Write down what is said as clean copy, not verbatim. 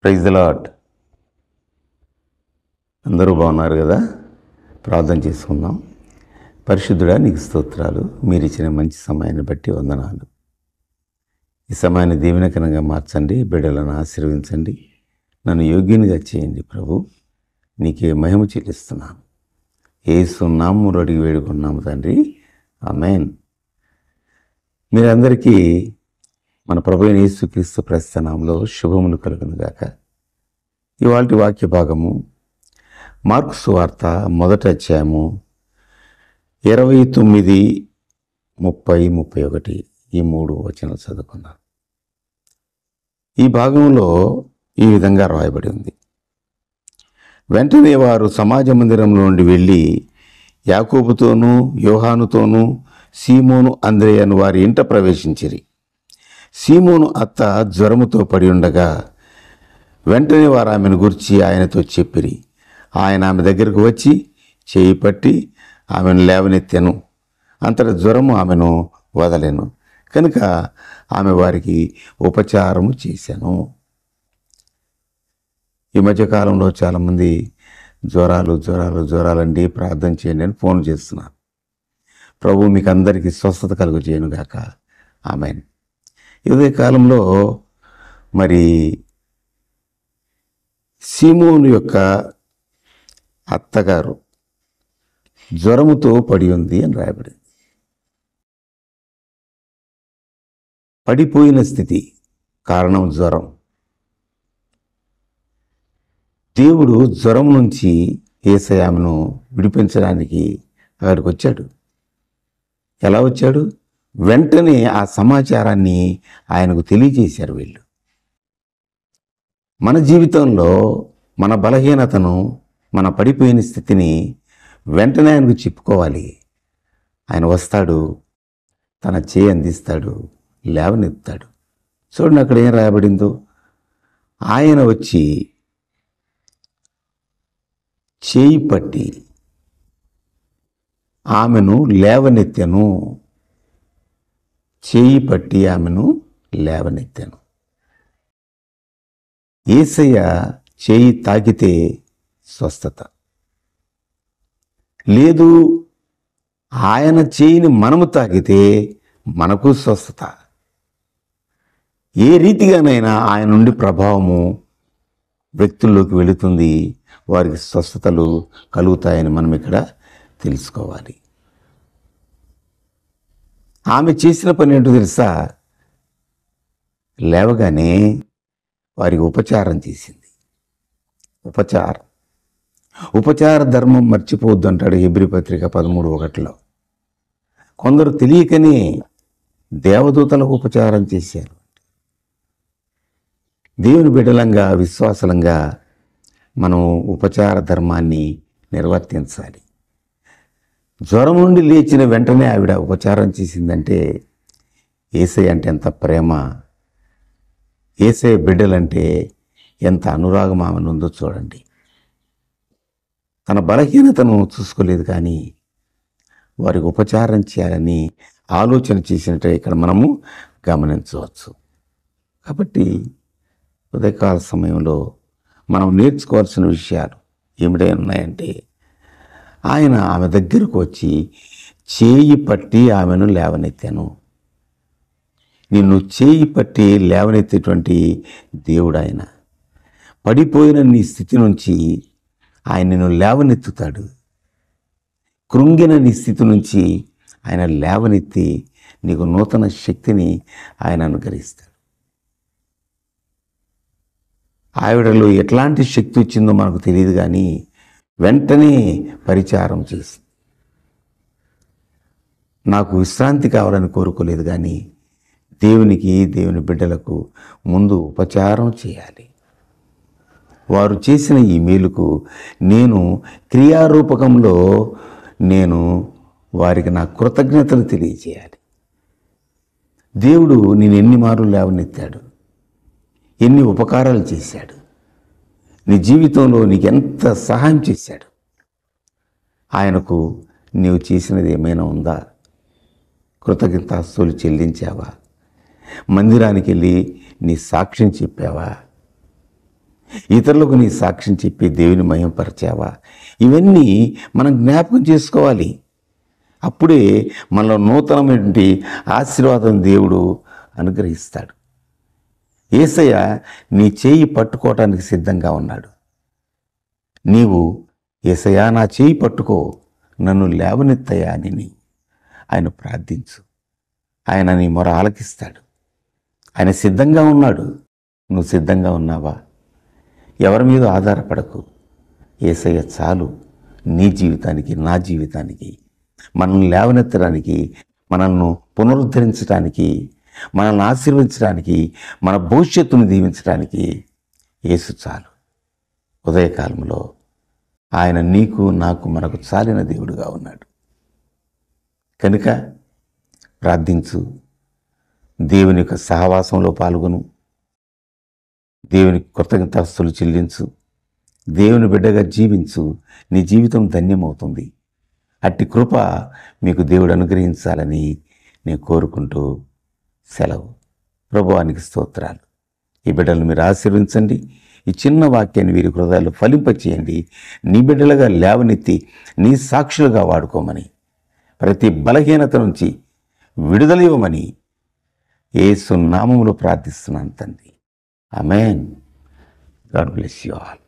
Praise the lord. అందరూ బాగున్నారు కదా? ప్రార్థన చేసుకుందాం. పరిశుద్ధుడా, నీకు స్తోత్రాలు. మీరు ఇచ్చిన మంచి సమయాన్ని బట్టి వందనాలు. ఈ సమయాన్ని దీవెనకరంగా మార్చండి, బిడ్డలను ఆశీర్వదించండి, నన్ను యోగ్యునిగా చేయండి. ప్రభు, నీకే మహిమ చెల్లిస్తున్నాను. యేసు నామములో అడిగి వేడుకున్నాము తండ్రి, ఆమేన్. మీరందరికీ మన ప్రభు అయిన యేసుక్రీస్తు ప్రస్తుత నామములో శుభములు కలుగును గాక. ఇవాల్టి వాక్య భాగము మార్కు సువార్త 1వ అధ్యాయము 29, 30, 31 ఈ 3 వచనాలు చదువుకున్నాను. ఈ భాగంలో ఈ విధంగా రాయబడి ఉంది. వెంటనే వారు సమాజ మందిరంలో నుండి వెళ్ళి యాకోబుతోనూ యోహానుతోనూ సీమోను అంద్రేయను వారి ఇంట ప్రవేశించిరి. సీమోను అత్త జ్వరముతో పడి ఉండగా వెంటనే వారు ఆమెను గురించి ఆయనతో చెప్పిరి. ఆయన ఆమె దగ్గరకు వచ్చి చేయి పట్టి ఆమెను లేవనెత్తెను. అంతట జ్వరము ఆమెను వదలెను. కనుక ఆమె వారికి ఉపచారము చేశాను. ఈ మధ్యకాలంలో చాలామంది జ్వరాలండి, ప్రార్థన చేయండి అని ఫోన్ చేస్తున్నారు. ప్రభు మీకు అందరికీ స్వస్థత కలుగు చేయను గాక. ఆమేన్. ఇదే కాలంలో మరి సీమోను యొక్క అత్తగారు జ్వరముతో పడి ఉంది అని రాయబడింది. పడిపోయిన స్థితి, కారణం జ్వరం. దేవుడు జ్వరం నుంచి యేసయ్య ఆమెను విడిపించడానికి అక్కడికి వచ్చాడు. ఎలా వచ్చాడు? వెంటనే ఆ సమాచారాన్ని ఆయనకు తెలియజేశారు వీళ్ళు. మన జీవితంలో మన బలహీనతను, మన పడిపోయిన స్థితిని వెంటనే ఆయనకు చెప్పుకోవాలి. ఆయన వస్తాడు, తన చేయి అందిస్తాడు, లేవనెత్తాడు. చూడండి అక్కడ ఏం రాయబడిందో. ఆయన వచ్చి చేయి పట్టి ఆమెను లేవనెత్తెను. చేయి పట్టి ఆమెను లేవనెత్తాను. యేసయ్య చేయి తాకితే స్వస్థత లేదు, ఆయన చేయిని మనము తాకితే మనకు స్వస్థత. ఏ రీతిగానైనా ఆయన నుండి ప్రభావము వ్యక్తుల్లోకి వెళుతుంది, వారికి స్వస్థతలు కలుగుతాయని మనం ఇక్కడ తెలుసుకోవాలి. ఆమె చేసిన పని ఏంటో తెలుసా? లేవగానే వారికి ఉపచారం చేసింది. ఉపచార ధర్మం మర్చిపోవద్దు అంటాడు హెబ్రీ పత్రిక 13:1. కొందరు తెలియకనే దేవదూతలకు ఉపచారం చేశారు. దేవుని బిడ్డలంగా, విశ్వాసలంగా మనం ఉపచార ధర్మాన్ని నిర్వర్తించాలి. జ్వరం నుండి లేచిన వెంటనే ఆవిడ ఉపచారం చేసిందంటే యేసయ్య అంటే ఎంత ప్రేమ, యేసయ్య బిడ్డలంటే ఎంత అనురాగం ఆమెను ఉందో చూడండి. తన బలహీనతను చూసుకోలేదు, కానీ వారికి ఉపచారం చేయాలని ఆలోచన చేసినట్టే ఇక్కడ మనము గమనించవచ్చు. కాబట్టి ఉదయకాల సమయంలో మనం నేర్చుకోవాల్సిన విషయాలు ఏమిటై ఉన్నాయంటే, ఆయన ఆమె దగ్గరకు వచ్చి చేయి పట్టి ఆమెను లేవనెత్తాను. నిన్ను చేయి పట్టి లేవనెత్తేటువంటి దేవుడు ఆయన. పడిపోయిన నీ స్థితి నుంచి ఆయన నిన్ను లేవనెత్తుతాడు. కృంగిన నీ స్థితి నుంచి ఆయన లేవనెత్తి నీకు నూతన శక్తిని ఆయన అనుగ్రహిస్తాడు. ఆవిడలో ఎట్లాంటి శక్తి వచ్చిందో మనకు తెలియదు, కానీ వెంటనే పరిచారం చేసి, నాకు విశ్రాంతి కావాలని కోరుకోలేదు, కానీ దేవుని బిడ్డలకు ముందు ఉపచారం చేయాలి. వారు చేసిన ఈ మేలుకు నేను క్రియారూపకంలో వారికి నా కృతజ్ఞతలు తెలియజేయాలి. దేవుడు నేను ఎన్ని మార్లు లేవనెత్తాడు, ఎన్ని ఉపకారాలు చేశాడు, నీ జీవితంలో నీకు ఎంత సహాయం చేశాడు. ఆయనకు నీవు చేసినది ఏమైనా ఉందా? కృతజ్ఞతాస్తులు చెల్లించావా? మందిరానికి వెళ్ళి నీ సాక్ష్యం చెప్పావా? ఇతరులకు నీ సాక్ష్యం చెప్పి దేవుని మహిమపరిచావా? ఇవన్నీ మనం జ్ఞాపకం చేసుకోవాలి. అప్పుడే మనలో నూతనమైనటువంటి ఆశీర్వాదం దేవుడు అనుగ్రహిస్తాడు. యేసయ్య నీ చేయి పట్టుకోవటానికి సిద్ధంగా ఉన్నాడు. నీవు యేసయ్యా నా చేయి పట్టుకో, నన్ను లేవనెత్తయ్యా అని నీవు ఆయన ప్రార్థించు. ఆయన నీ మొర ఆలకిస్తాడు. ఆయన సిద్ధంగా ఉన్నాడు. నువ్వు సిద్ధంగా ఉన్నావా? ఎవరి మీద ఆధారపడకు. యేసయ్య చాలు నీ జీవితానికి, నా జీవితానికి, మనల్ని లేవనెత్తడానికి, మనల్ని పునరుద్ధరించడానికి, మనల్ని ఆశీర్వదించడానికి, మన భవిష్యత్తును దీవించడానికి యేసు చాలు. ఉదయకాలంలో ఆయన నీకు, నాకు, మనకు చాలిన దేవుడుగా ఉన్నాడు. కనుక ప్రార్థించు, దేవుని యొక్క సహవాసంలో పాల్గొను, దేవునికి కృతజ్ఞతాస్తులు చెల్లించు, దేవుని బిడ్డగా జీవించు. నీ జీవితం ధన్యమవుతుంది. అట్టి కృప మీకు దేవుడు అనుగ్రహించాలని నేను కోరుకుంటూ సెలవు. ప్రభువానికి స్తోత్రాలు. ఈ బిడ్డలను మీరు ఆశీర్వించండి. ఈ చిన్న వాక్యాన్ని వీరి హృదయాల్లో ఫలింపచేయండి. నీ బిడ్డలుగా లేవనెత్తి నీ సాక్షులుగా వాడుకోమని, ప్రతి బలహీనత నుంచి విడుదల ఇవ్వమని యేసు నామములో ప్రార్థిస్తున్నాను తండ్రి. ఆమేన్. God bless you all.